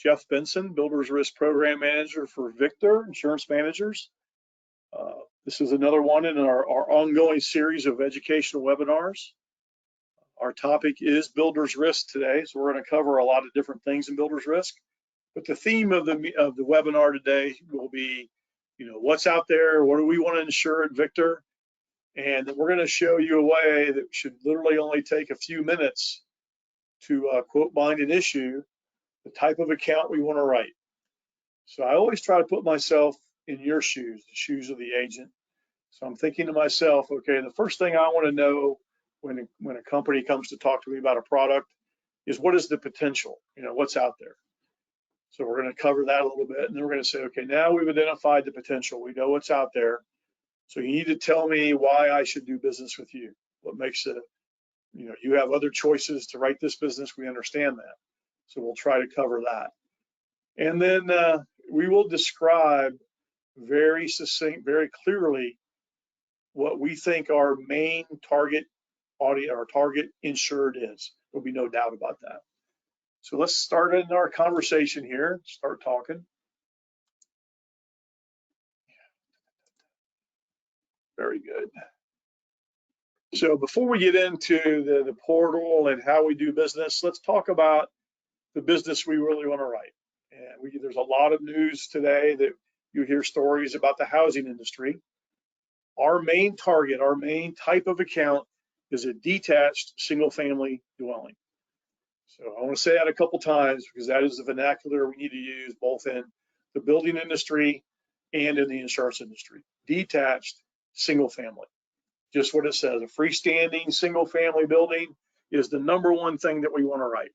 Jeff Benson, Builder's Risk Program Manager for Victor Insurance Managers. This is another one in our ongoing series of educational webinars. Our topic is Builder's Risk today, so we're going to cover a lot of different things in Builder's Risk. But the theme of the webinar today will be, what's out there, what do we want to insure at Victor, and we're going to show you a way that should literally only take a few minutes to quote, bind, and issue the type of account we want to write. So I always try to put myself in your shoes, the shoes of the agent. So I'm thinking to myself, okay, the first thing I want to know when a company comes to talk to me about a product is what is the potential, what's out there. So we're going to cover that a little bit, and then we're going to say, okay, now we've identified the potential. We know what's out there. So you need to tell me why I should do business with you. What makes it, you have other choices to write this business. We understand that. So we'll try to cover that. And then we will describe very succinct, very clearly what we think our main target audience, our target insured is. There'll be no doubt about that. So let's start in our conversation here, start talking. Very good. So before we get into the portal and how we do business, let's talk about the business we really want to write. And there's a lot of news today that you hear stories about the housing industry. Our main target, our main type of account is a detached single-family dwelling. So I want to say that a couple times because that is the vernacular we need to use both in the building industry and in the insurance industry. Detached single-family. Just what it says, a freestanding single-family building is the #1 thing that we want to write.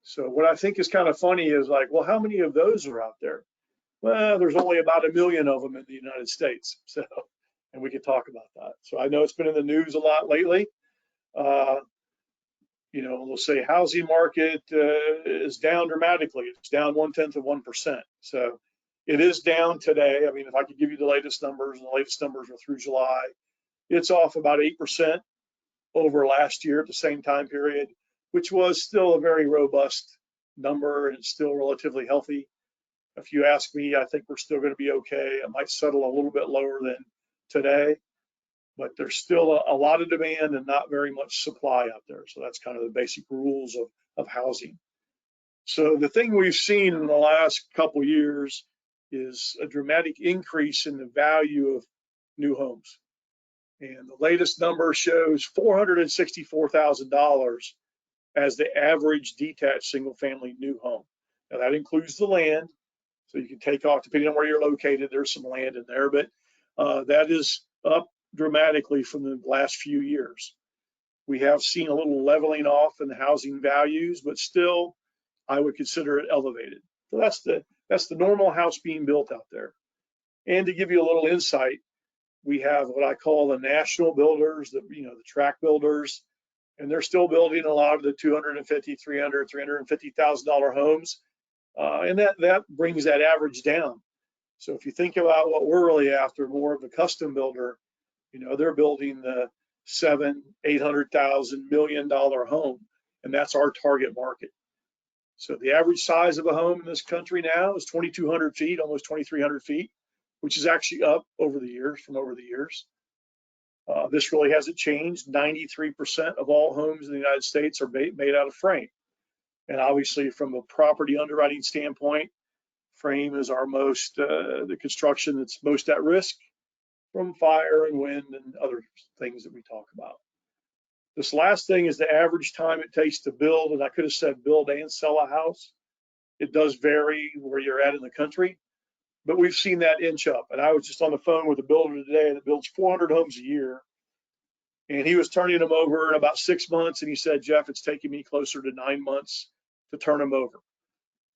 So what I think is kind of funny is like, well, how many of those are out there? Well, there's only about 1 million of them in the United States. So, and we could talk about that. So I know it's been in the news a lot lately. We'll say housing market is down dramatically. It's down 0.1%. So it is down today. I mean, if I could give you the latest numbers, and the latest numbers are through July, it's off about 8% over last year at the same time period, which was still a very robust number and it's still relatively healthy. If you ask me, I think we're still going to be okay. It might settle a little bit lower than today, but there's still a lot of demand and not very much supply out there. So that's kind of the basic rules of housing. So the thing we've seen in the last couple years is a dramatic increase in the value of new homes. And the latest number shows $464,000 as the average detached single-family new home. Now that includes the land, so you can take off, depending on where you're located, there's some land in there, but that is up dramatically from the last few years. We have seen a little leveling off in the housing values, but still, I would consider it elevated. So that's the normal house being built out there. And to give you a little insight, we have what I call the national builders, the tract builders, and they're still building a lot of the $250,000, $300,000, $350,000 homes, and that brings that average down. So if you think about what we're really after, more of a custom builder, they're building the $700,000, $800,000, $1 million home, and that's our target market. So the average size of a home in this country now is 2,200 feet, almost 2,300 feet, which is actually up over the years, from over the years. This really hasn't changed. 93% of all homes in the United States are made out of frame. And obviously from a property underwriting standpoint, frame is our the construction that's most at risk from fire and wind and other things that we talk about. This last thing is the average time it takes to build, and I could have said build and sell a house. It does vary where you're at in the country, but we've seen that inch up. And I was just on the phone with a builder today that builds 400 homes a year, and he was turning them over in about 6 months, and he said, Jeff, it's taking me closer to 9 months to turn them over.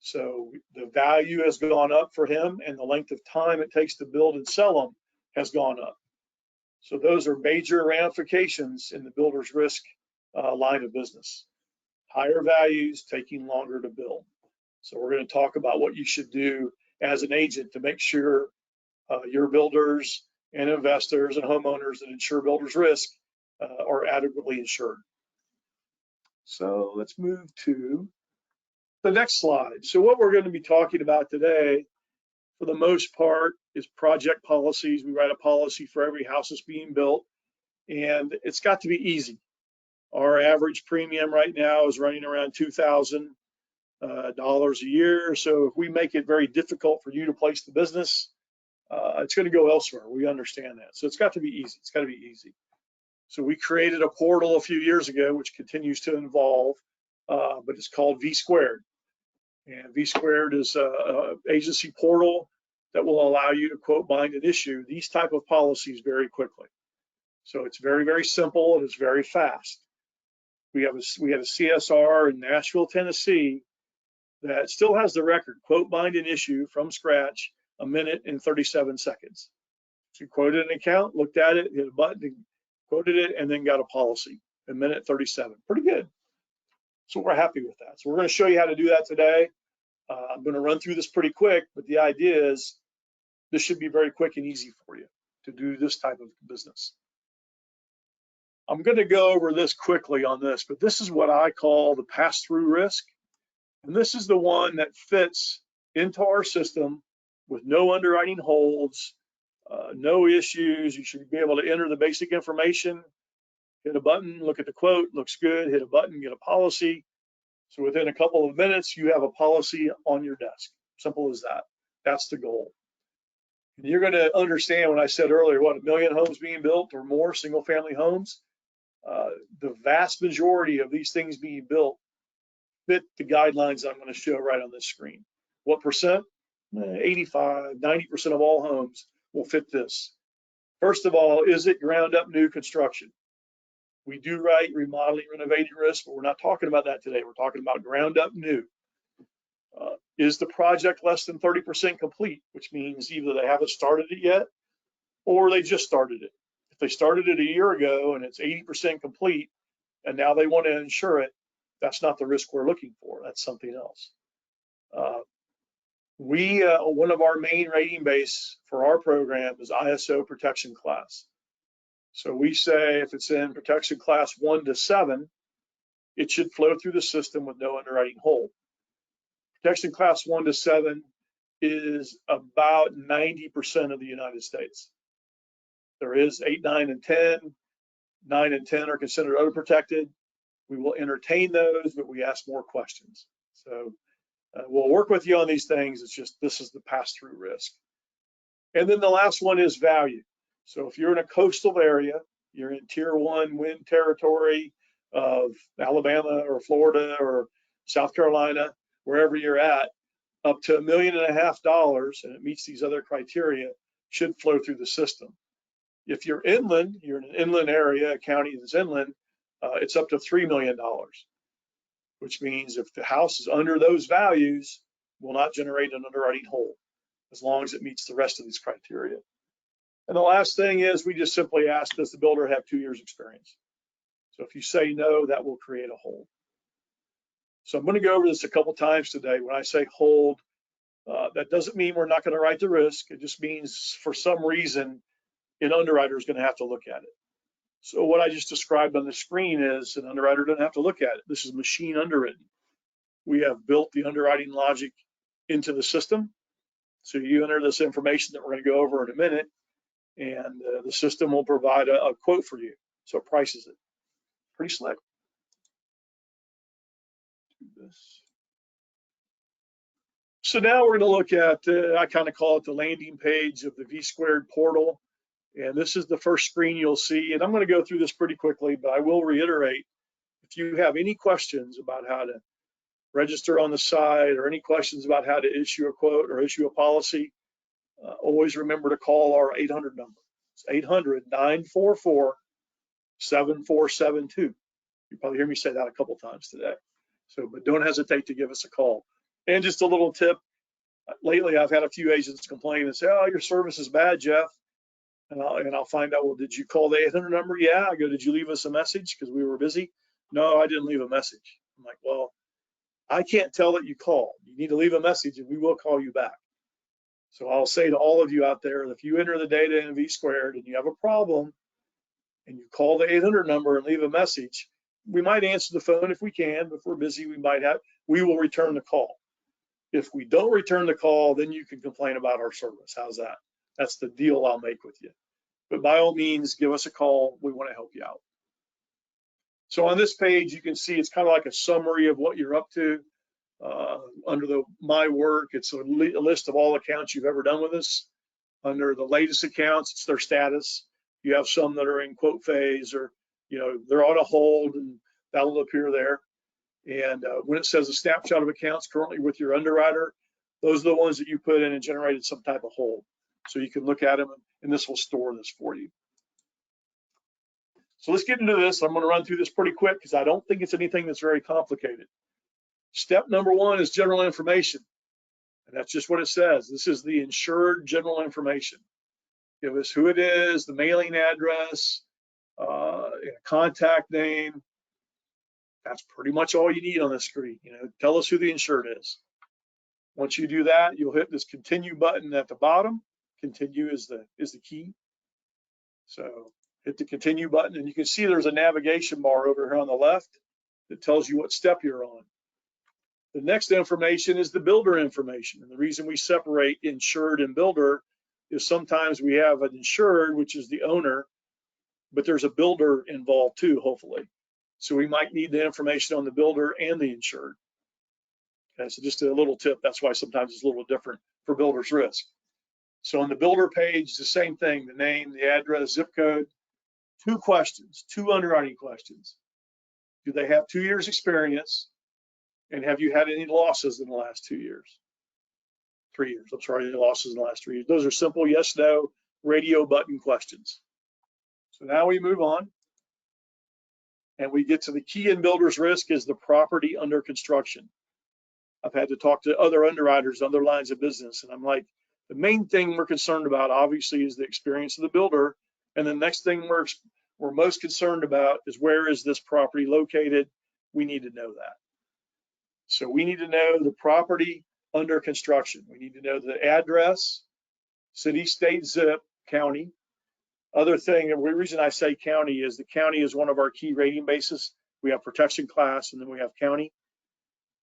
So the value has gone up for him, and the length of time it takes to build and sell them has gone up. So those are major ramifications in the builder's risk line of business. Higher values, taking longer to build. So we're going to talk about what you should do as an agent to make sure your builders and investors and homeowners that insure builder's risk are adequately insured. So let's move to The next slide. So what we're going to be talking about today, for the most part, is project policies. We write a policy for every house that's being built, and it's got to be easy. Our average premium right now is running around $2,000 a year. So if we make it very difficult for you to place the business, it's going to go elsewhere. We understand that. So it's got to be easy. It's got to be easy. So we created a portal a few years ago, which continues to evolve, but it's called V Squared. And V Squared is an agency portal that will allow you to quote, bind, and issue these type of policies very quickly. So it's very, very simple and it's very fast. We had a CSR in Nashville, Tennessee that still has the record, quote, bind, and issue from scratch, 1 minute and 37 seconds. She quoted an account, looked at it, hit a button, quoted it, and then got a policy, 1 minute 37. Pretty good. So we're happy with that. So we're going to show you how to do that today. I'm going to run through this pretty quick, but the idea is this should be very quick and easy for you to do this type of business. I'm going to go over this quickly on this, but this is what I call the pass-through risk. And this is the one that fits into our system with no underwriting holds, no issues. You should be able to enter the basic information, hit a button, look at the quote, looks good, hit a button, get a policy. So within a couple of minutes, you have a policy on your desk. Simple as that. That's the goal. And you're going to understand when I said earlier, what, 1 million homes being built or more, single family homes? The vast majority of these things being built fit the guidelines I'm going to show right on this screen. What percent? 85, 90% of all homes will fit this. First of all, is it ground up new construction? We do write remodeling, renovating risk, but we're not talking about that today. We're talking about ground up new. Is the project less than 30% complete, which means either they haven't started it yet or they just started it. If they started it a year ago and it's 80% complete and now they want to insure it, that's not the risk we're looking for. That's something else. One of our main rating base for our program is ISO protection class. So we say if it's in protection class 1 to 7, it should flow through the system with no underwriting hold. Protection class 1 to 7 is about 90% of the United States. There is 8, 9, and 10. 9 and 10 are considered overprotected. We will entertain those, but we ask more questions. So we'll work with you on these things. It's just, this is the pass-through risk. And then the last one is value. So if you're in a coastal area, you're in tier 1 wind territory of Alabama or Florida or South Carolina, wherever you're at, up to $1.5 million, and it meets these other criteria, should flow through the system. If you're inland, you're in an inland area, a county that's inland, it's up to $3 million, which means if the house is under those values, will not generate an underwriting hold as long as it meets the rest of these criteria. And the last thing is we just simply ask, does the builder have 2 years experience? So if you say no, that will create a hold. So I'm going to go over this a couple times today. When I say hold, that doesn't mean we're not going to write the risk. It just means for some reason, an underwriter is going to have to look at it. So what I just described on the screen is an underwriter doesn't have to look at it. This is machine underwritten. We have built the underwriting logic into the system. So you enter this information that we're going to go over in a minute, and the system will provide a quote for you. So it prices it. Pretty slick. Do this. So now we're going to look at, I kind of call it the landing page of the V Squared portal. And this is the first screen you'll see. And I'm going to go through this pretty quickly, but I will reiterate, if you have any questions about how to register on the site or any questions about how to issue a quote or issue a policy, always remember to call our 800 number. It's 800-944-7472. You probably hear me say that a couple times today. So, but don't hesitate to give us a call. And just a little tip, lately I've had a few agents complain and say, oh, your service is bad, Jeff. And I'll find out, well, did you call the 800 number? Yeah. I go, did you leave us a message because we were busy? No, I didn't leave a message. I'm like, well, I can't tell that you called. You need to leave a message and we will call you back. So I'll say to all of you out there, if you enter the data in V Squared and you have a problem and you call the 800 number and leave a message, we might answer the phone if we can, but if we're busy, we might we will return the call. If we don't return the call, then you can complain about our service. How's that? That's the deal I'll make with you. But by all means, give us a call. We want to help you out. So on this page, you can see it's kind of like a summary of what you're up to. Under the My Work, it's a list of all accounts you've ever done with us. Under the latest accounts, it's their status. You have some that are in quote phase, or they're on a hold, and that'll appear there. And when it says a snapshot of accounts currently with your underwriter, those are the ones that you put in and generated some type of hold. So you can look at them, and this will store this for you. So let's get into this. I'm going to run through this pretty quick because I don't think it's anything that's very complicated. Step number one is general information. And that's just what it says. This is the insured general information. Give us who it is, the mailing address, contact name. That's pretty much all you need on this screen. Tell us who the insured is. Once you do that, you'll hit this continue button at the bottom. Continue is the key. So hit the continue button, and you can see there's a navigation bar over here on the left that tells you what step you're on. The next information is the builder information. And the reason we separate insured and builder is sometimes we have an insured, which is the owner, but there's a builder involved too, hopefully. So we might need the information on the builder and the insured. Okay, so just a little tip, that's why sometimes it's a little different for builder's risk. So on the builder page, the same thing, the name, the address, zip code. 2 questions, 2 underwriting questions. Do they have 2 years experience? And have you had any losses in the last 2 years? 3 years, I'm sorry, any losses in the last 3 years. Those are simple yes, no, radio button questions. So now we move on. And we get to the key in builder's risk is the property under construction. I've had to talk to other underwriters, other lines of business, and I'm like, the main thing we're concerned about obviously is the experience of the builder. And the next thing we're most concerned about is where is this property located? We need to know that. So we need to know the property under construction. We need to know the address, city, state, zip, county. Other thing, and the reason I say county is the county is one of our key rating bases. We have protection class, and then we have county.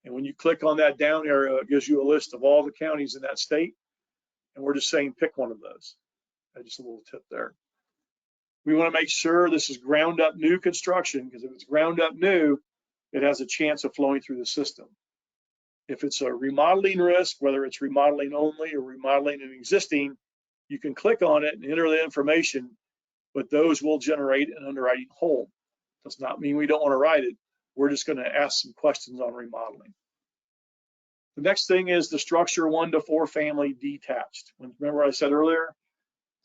And when you click on that down arrow, it gives you a list of all the counties in that state. And we're just saying pick one of those. Just a little tip there. We want to make sure this is ground up new construction, because if it's ground up new, it has a chance of flowing through the system. If it's a remodeling risk, whether it's remodeling only or remodeling an existing, you can click on it and enter the information, but those will generate an underwriting hold. Does not mean we don't want to write it. We're just going to ask some questions on remodeling. The next thing is the structure 1 to 4 family detached. Remember I said earlier,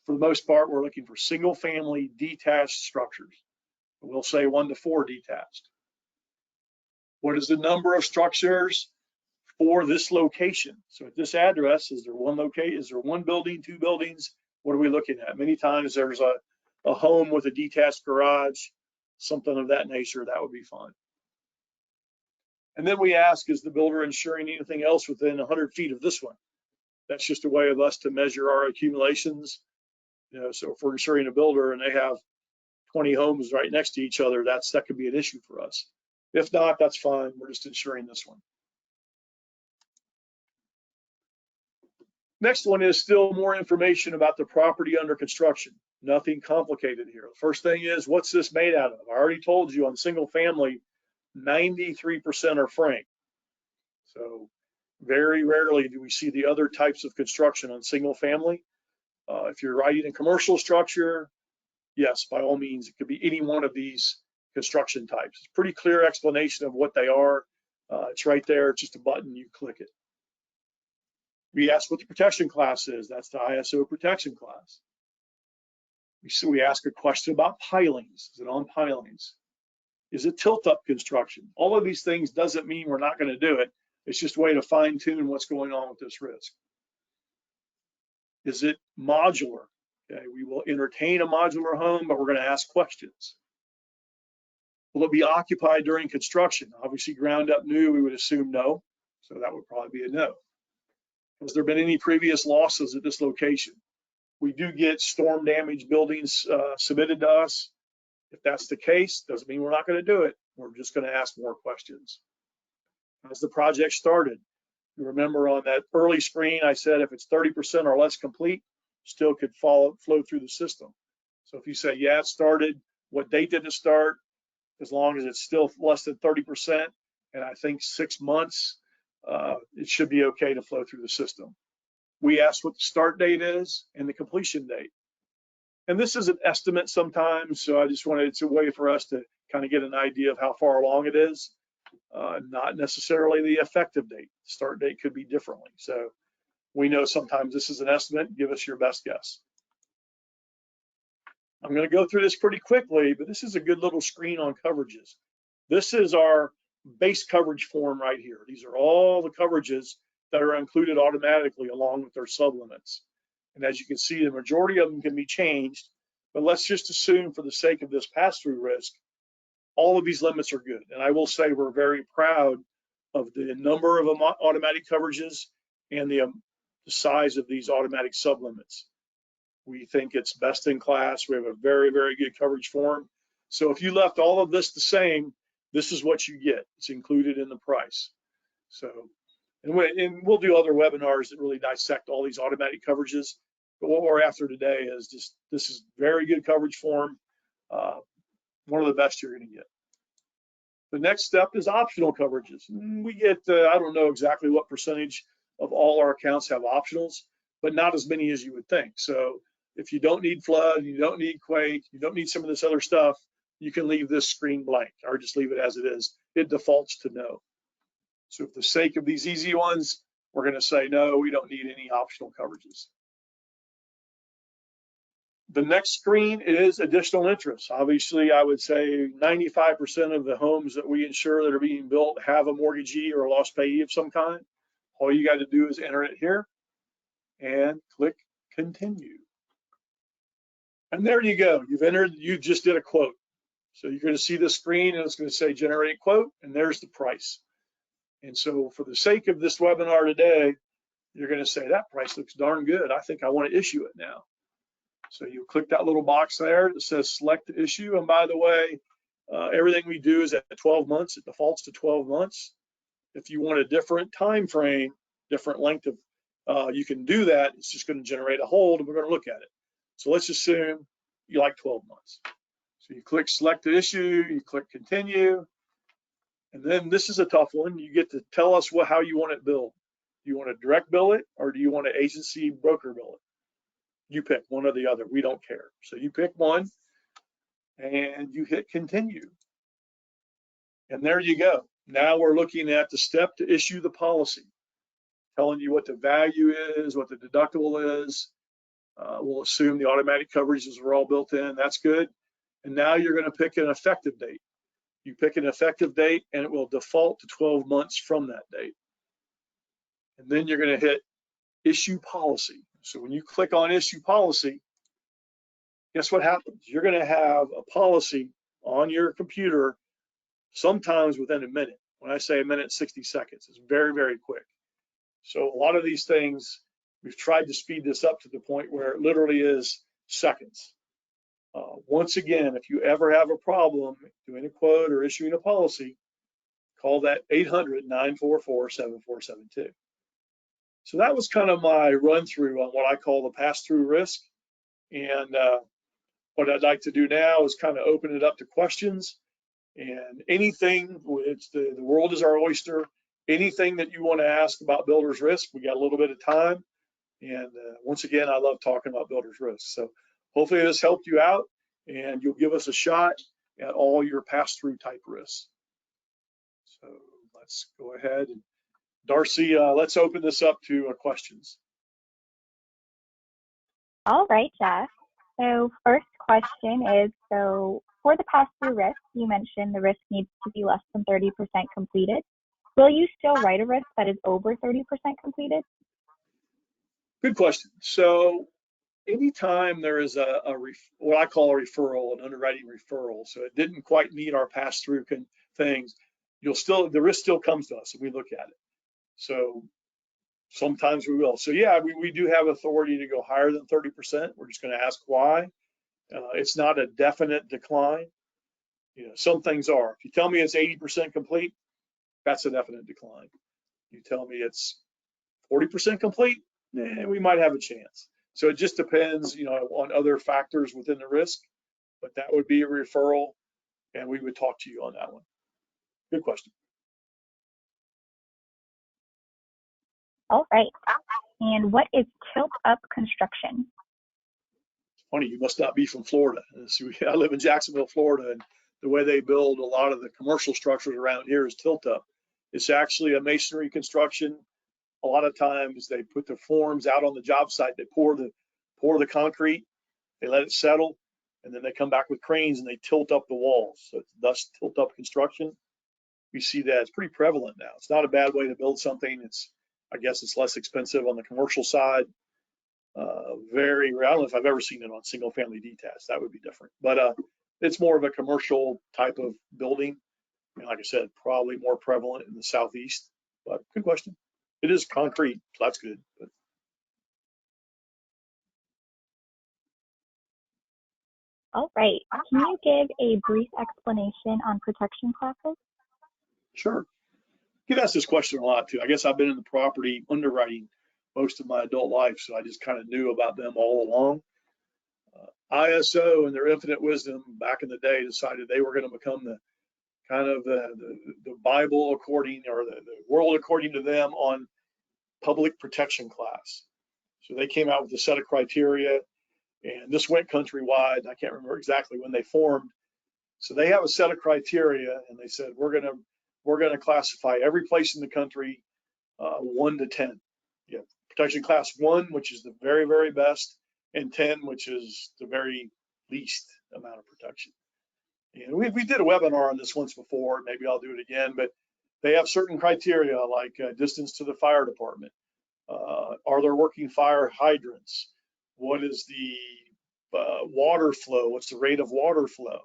for the most part, we're looking for single family detached structures. We'll say 1 to 4 detached. What is the number of structures for this location? So at this address, is there one building, 2 buildings? What are we looking at? Many times there's a home with a detached garage, something of that nature. That would be fine. And then we ask, is the builder insuring anything else within 100 feet of this one? That's just a way of us to measure our accumulations. So if we're insuring a builder and they have 20 homes right next to each other, that could be an issue for us. If not, that's fine. We're just insuring this one. Next one is still more information about the property under construction. Nothing complicated here. The first thing is, what's this made out of? I already told you on single family, 93% are frame. So very rarely do we see the other types of construction on single family. If you're writing a commercial structure, yes, by all means, it could be any one of these construction types. It's a pretty clear explanation of what they are. It's right there. It's just a button. You click it. We ask what the protection class is. That's the ISO protection class. We ask a question about pilings. Is it on pilings? Is it tilt-up construction? All of these things doesn't mean we're not going to do it. It's just a way to fine-tune what's going on with this risk. Is it modular? Okay, we will entertain a modular home, but we're going to ask questions. Will it be occupied during construction? Obviously, ground up new, we would assume no. So that would probably be a no. Has there been any previous losses at this location? We do get storm damaged buildings submitted to us. If that's the case, doesn't mean we're not going to do it. We're just going to ask more questions. As the project started, you remember on that early screen, I said if it's 30% or less complete, still could flow through the system. So if you say, yeah, it started, what date did it start? As long as it's still less than 30%, and I think 6 months, it should be okay to flow through the system. We ask what the start date is and the completion date. And this is an estimate sometimes, so I just wanted, it's a way for us to kind of get an idea of how far along it is, not necessarily the effective date. Start date could be differently. So we know sometimes this is an estimate. Give us your best guess. I'm going to go through this pretty quickly, but this is a good little screen on coverages. This is our base coverage form right here. These are all the coverages that are included automatically along with their sublimits. And as you can see, the majority of them can be changed, but let's just assume for the sake of this pass-through risk, all of these limits are good. And I will say we're very proud of the number of automatic coverages and the size of these automatic sublimits. We think it's best in class. We have a very, very good coverage form. So if you left all of this the same, this is what you get. It's included in the price. So, and we'll do other webinars that really dissect all these automatic coverages. But what we're after today is just, this is very good coverage form. One of the best you're going to get. The next step is optional coverages. We get, I don't know exactly what percentage of all our accounts have optionals, but not as many as you would think. So if you don't need flood, you don't need quake, you don't need some of this other stuff, you can leave this screen blank or just leave it as it is. It defaults to no. So for the sake of these easy ones, we're going to say no, we don't need any optional coverages. The next screen is additional interest. Obviously, I would say 95% of the homes that we insure that are being built have a mortgagee or a lost payee of some kind. All you got to do is enter it here and click continue. And there you go. You've entered, you just did a quote. So you're going to see the screen and it's going to say generate quote, and there's the price. And so for the sake of this webinar today, you're going to say that price looks darn good. I think I want to issue it now. So you click that little box there that says select the issue. And by the way, everything we do is at 12 months. It defaults to 12 months. If you want a different time frame, different length of, you can do that. It's just going to generate a hold and we're going to look at it. So let's assume you like 12 months. So you click select the issue, you click continue. And then this is a tough one. You get to tell us how you want it billed. Do you want to direct bill it or do you want to agency broker bill it? You pick one or the other. We don't care. So you pick one and you hit continue. And there you go. Now we're looking at the step to issue the policy, telling you what the value is, what the deductible is. We'll assume the automatic coverages are all built in. That's good. And now you're going to pick an effective date. You pick an effective date and it will default to 12 months from that date. And then you're going to hit issue policy. So when you click on issue policy, guess what happens? You're going to have a policy on your computer sometimes within a minute. When I say a minute, 60 seconds, it's very, very quick. So a lot of these things, we've tried to speed this up to the point where it literally is seconds. Once again, if you ever have a problem doing a quote or issuing a policy, call that 800-944-7472. So that was kind of my run through on what I call the pass-through risk. And what I'd like to do now is kind of open it up to questions and anything. The world is our oyster. Anything that you want to ask about builder's risk, we got a little bit of time. And once again, I love talking about builder's risk. So hopefully this helped you out and you'll give us a shot at all your pass-through type risks. So let's go ahead and Darcy, let's open this up to questions. All right, Jeff. So first question is, so for the pass-through risk, you mentioned the risk needs to be less than 30% completed. Will you still write a risk that is over 30% completed? Good question. So anytime there is what I call a referral, an underwriting referral, so it didn't quite meet our pass-through things, the risk still comes to us and we look at it. So sometimes we will. So yeah, we do have authority to go higher than 30%. We're just going to ask why. It's not a definite decline. You know, some things are. If you tell me it's 80% complete, that's a definite decline. You tell me it's 40% complete, we might have a chance. So it just depends, on other factors within the risk, but that would be a referral, and we would talk to you on that one. Good question. All right. And what is tilt-up construction? Funny, you must not be from Florida. I live in Jacksonville, Florida, and the way they build a lot of the commercial structures around here is tilt-up. It's actually a masonry construction. A lot of times they put the forms out on the job site. They pour the concrete, they let it settle, and then they come back with cranes and they tilt up the walls. So it's thus tilt-up construction. We see that it's pretty prevalent now. It's not a bad way to build something. I guess it's less expensive on the commercial side. I don't know if I've ever seen it on single family detached. That would be different, but it's more of a commercial type of building. And like I said, probably more prevalent in the Southeast, but good question. It is concrete, so that's good. But All right. Can you give a brief explanation on protection classes? sure. Get asked this question a lot too. I guess I've been in the property underwriting most of my adult life, so I just kind of knew about them all along. ISO, in their infinite wisdom back in the day, decided they were going to become the kind of the Bible according, or the world according to them, on public protection class. So they came out with a set of criteria, and this went countrywide. I can't remember exactly when they formed. So they have a set of criteria, and they said we're gonna classify every place in the country 1 to 10. You have protection class 1, which is the very, very best, and 10, which is the very least amount of protection. And we did a webinar on this once before. Maybe I'll do it again, but they have certain criteria like distance to the fire department. Are there working fire hydrants? What is the water flow? What's the rate of water flow?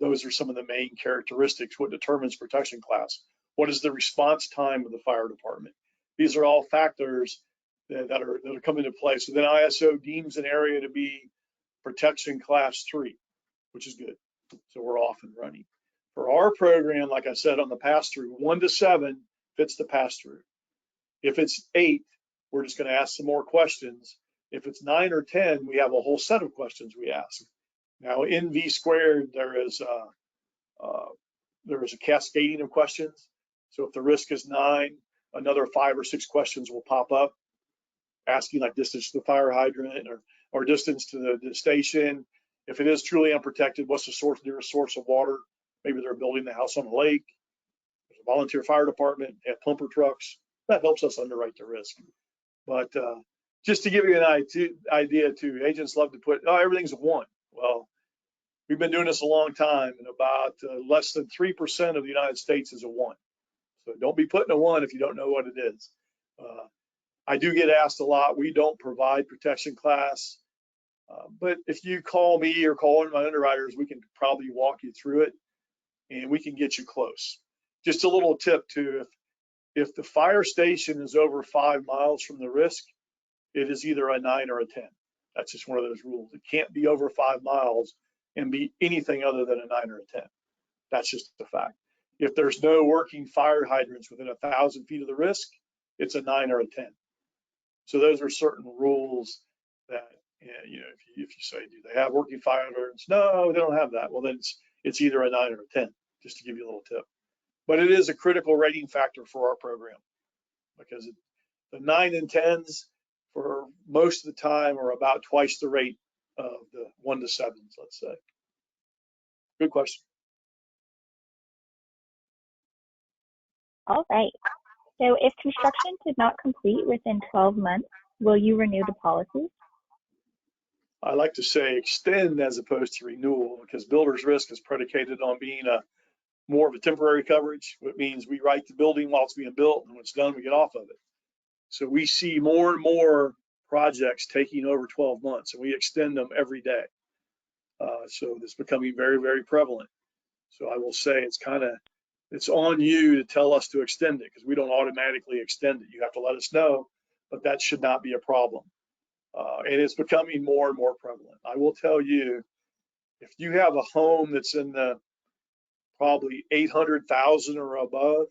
Those are some of the main characteristics. What determines protection class? What is the response time of the fire department? These are all factors that are coming into play. So then ISO deems an area to be protection class 3, which is good. So we're off and running. For our program, like I said, on the pass-through, 1 to 7 fits the pass-through. If it's 8, we're just going to ask some more questions. If it's 9 or 10, we have a whole set of questions we ask. Now in V squared, there is a cascading of questions. So if the risk is 9, another 5 or 6 questions will pop up, asking like distance to the fire hydrant or distance to the station. If it is truly unprotected, what's the nearest source of water? Maybe they're building the house on a lake. There's a volunteer fire department, they have pumper trucks. That helps us underwrite the risk. But just to give you an idea too, agents love to put, everything's a 1. Well, we've been doing this a long time, and about less than 3% of the United States is a 1. So don't be putting a 1 if you don't know what it is. I do get asked a lot. We don't provide protection class, but if you call me or call one of my underwriters, we can probably walk you through it, and we can get you close. Just a little tip too, if the fire station is over 5 miles from the risk, it is either a 9 or a 10. That's just one of those rules. It can't be over 5 miles and be anything other than a 9 or a 10. That's just the fact. If there's no working fire hydrants within 1,000 feet of the risk, it's a 9 or a 10. So those are certain rules that, if you say, do they have working fire hydrants? No, they don't have that. Well, then it's either a 9 or a 10, just to give you a little tip. But it is a critical rating factor for our program, because the 9 and 10s for most of the time are about twice the rate of the 1 to 7s, let's say. Good question. All right. So if construction did not complete within 12 months, will you renew the policy? I like to say extend as opposed to renewal, because builder's risk is predicated on being more of a temporary coverage, which means we write the building while it's being built, and when it's done, we get off of it. So we see more and more projects taking over 12 months, and we extend them every day. So it's becoming very, very prevalent. So I will say it's on you to tell us to extend it, because we don't automatically extend it. You have to let us know, but that should not be a problem. And it's becoming more and more prevalent. I will tell you, if you have a home that's in the probably 800,000 or above,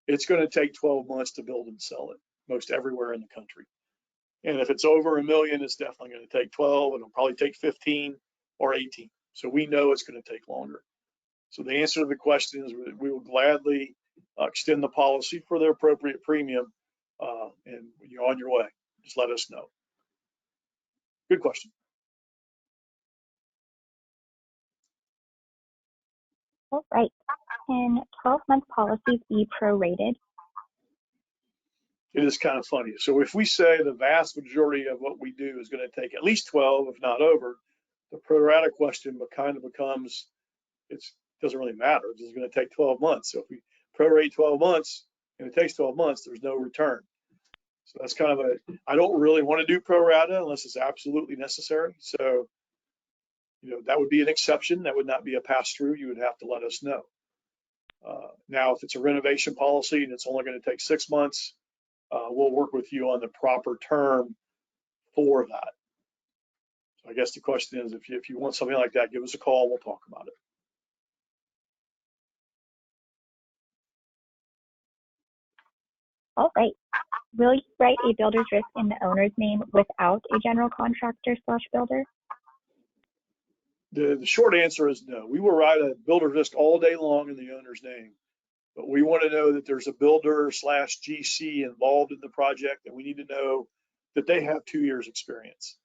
it's going to take 12 months to build and sell it, most everywhere in the country. And if it's over a million, it's definitely going to take 12, and it'll probably take 15 or 18. So we know it's going to take longer. So the answer to the question is we will gladly extend the policy for the appropriate premium, and when you're on your way, just let us know. Good question. All right. Can 12-month policies be prorated? It is kind of funny. So if we say the vast majority of what we do is going to take at least 12, if not over, the pro rata question kind of becomes, it doesn't really matter. It's going to take 12 months. So if we prorate 12 months and it takes 12 months, there's no return. So that's kind of I don't really want to do pro rata unless it's absolutely necessary. So, that would be an exception. That would not be a pass through. You would have to let us know. Now, if it's a renovation policy and it's only going to take 6 months, we'll work with you on the proper term for that. So I guess the question is, if you want something like that, give us a call. We'll talk about it. All right. Will you write a builder's risk in the owner's name without a general contractor / builder? The short answer is no. We will write a builder's risk all day long in the owner's name, but we want to know that there's a builder / GC involved in the project, and we need to know that they have 2 years experience.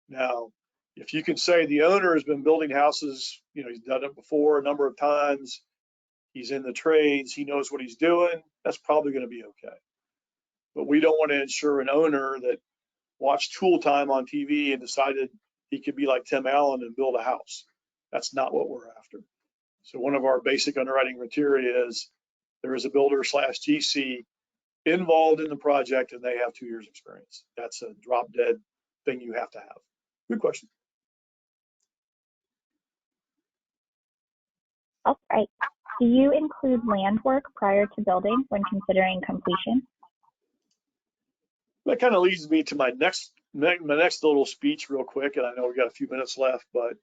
Now, if you can say the owner has been building houses, he's done it before a number of times, he's in the trades, he knows what he's doing, that's probably going to be okay. But we don't want to insure an owner that watched Tool Time on TV and decided he could be like Tim Allen and build a house. That's not what we're after. So one of our basic underwriting criteria is there is a builder / GC involved in the project and they have 2 years experience. That's a drop dead thing you have to have. Good question. All right. Do you include land work prior to building when considering completion? That kind of leads me to my next little speech real quick, and I know we got a few minutes left, but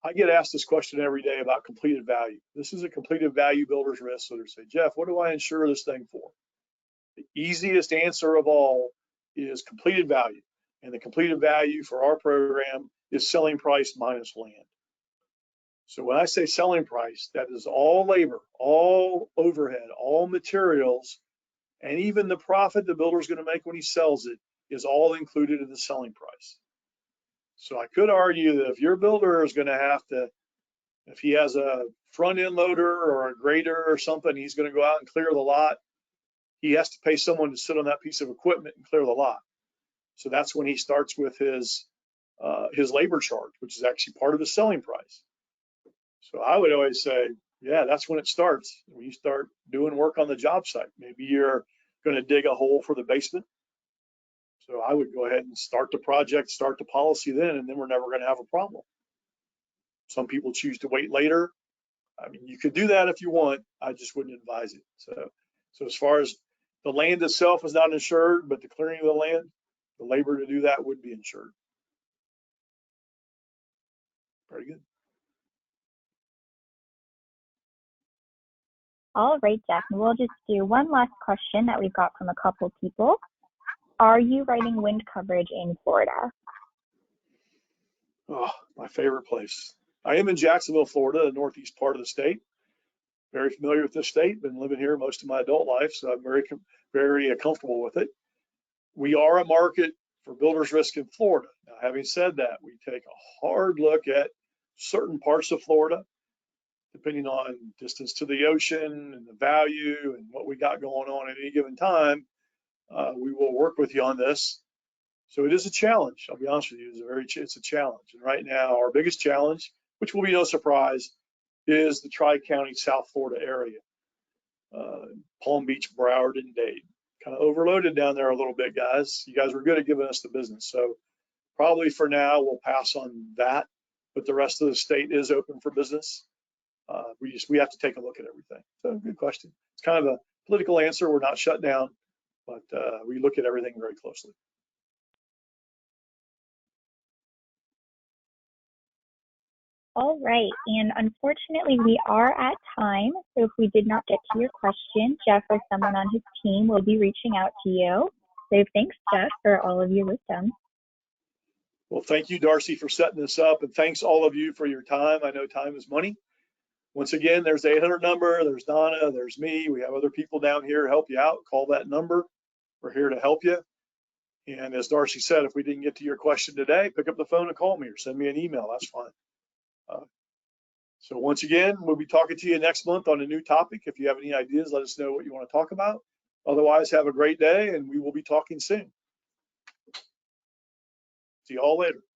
I get asked this question every day about completed value. This is a completed value builder's risk. So they say, Jeff, what do I insure this thing for? The easiest answer of all is completed value. And the completed value for our program is selling price minus land. So when I say selling price, that is all labor, all overhead, all materials, and even the profit the builder is going to make when he sells it is all included in the selling price. So I could argue that if your builder is going to have to, if he has a front end loader or a grader or something, he's going to go out and clear the lot, he has to pay someone to sit on that piece of equipment and clear the lot. So that's when he starts with his labor charge, which is actually part of the selling price. So I would always say, yeah, that's when it starts. When you start doing work on the job site, maybe you're going to dig a hole for the basement. So I would go ahead and start the project, start the policy then, and then we're never going to have a problem. Some people choose to wait later. I mean, you could do that if you want. I just wouldn't advise it. So as far as the land itself is not insured, but the clearing of the land, the labor to do that would be insured. Very good. All right, Jeff, and we'll just do one last question that we've got from a couple people. Are you writing wind coverage in Florida? Oh, my favorite place. I am in Jacksonville, Florida, the northeast part of the state. Very familiar with this state. Been living here most of my adult life, so I'm very comfortable with it. We are a market for builder's risk in Florida. Now, having said that, we take a hard look at certain parts of Florida, depending on distance to the ocean and the value and what we got going on at any given time. We will work with you on this. So it is a challenge. I'll be honest with you, it's a challenge. And right now, our biggest challenge, which will be no surprise, is the Tri-County South Florida area. Palm Beach, Broward, and Dade. Kind of overloaded down there a little bit, guys. You guys were good at giving us the business. So probably for now, we'll pass on that, but the rest of the state is open for business. We have to take a look at everything. So good question. It's kind of a political answer. We're not shut down, but we look at everything very closely. All right, and unfortunately we are at time, so if we did not get to your question, Jeff or someone on his team will be reaching out to you. So thanks, Jeff, for all of your wisdom. Well, thank you, Darcy, for setting this up, and thanks all of you for your time. I know time is money. Once again, there's the 800 number, there's Donna, there's me. We have other people down here to help you out. Call that number. We're here to help you. And as Darcy said, if we didn't get to your question today, pick up the phone and call me or send me an email. That's fine. So once again, we'll be talking to you next month on a new topic. If you have any ideas, let us know what you want to talk about. Otherwise, have a great day, and we will be talking soon. See you all later.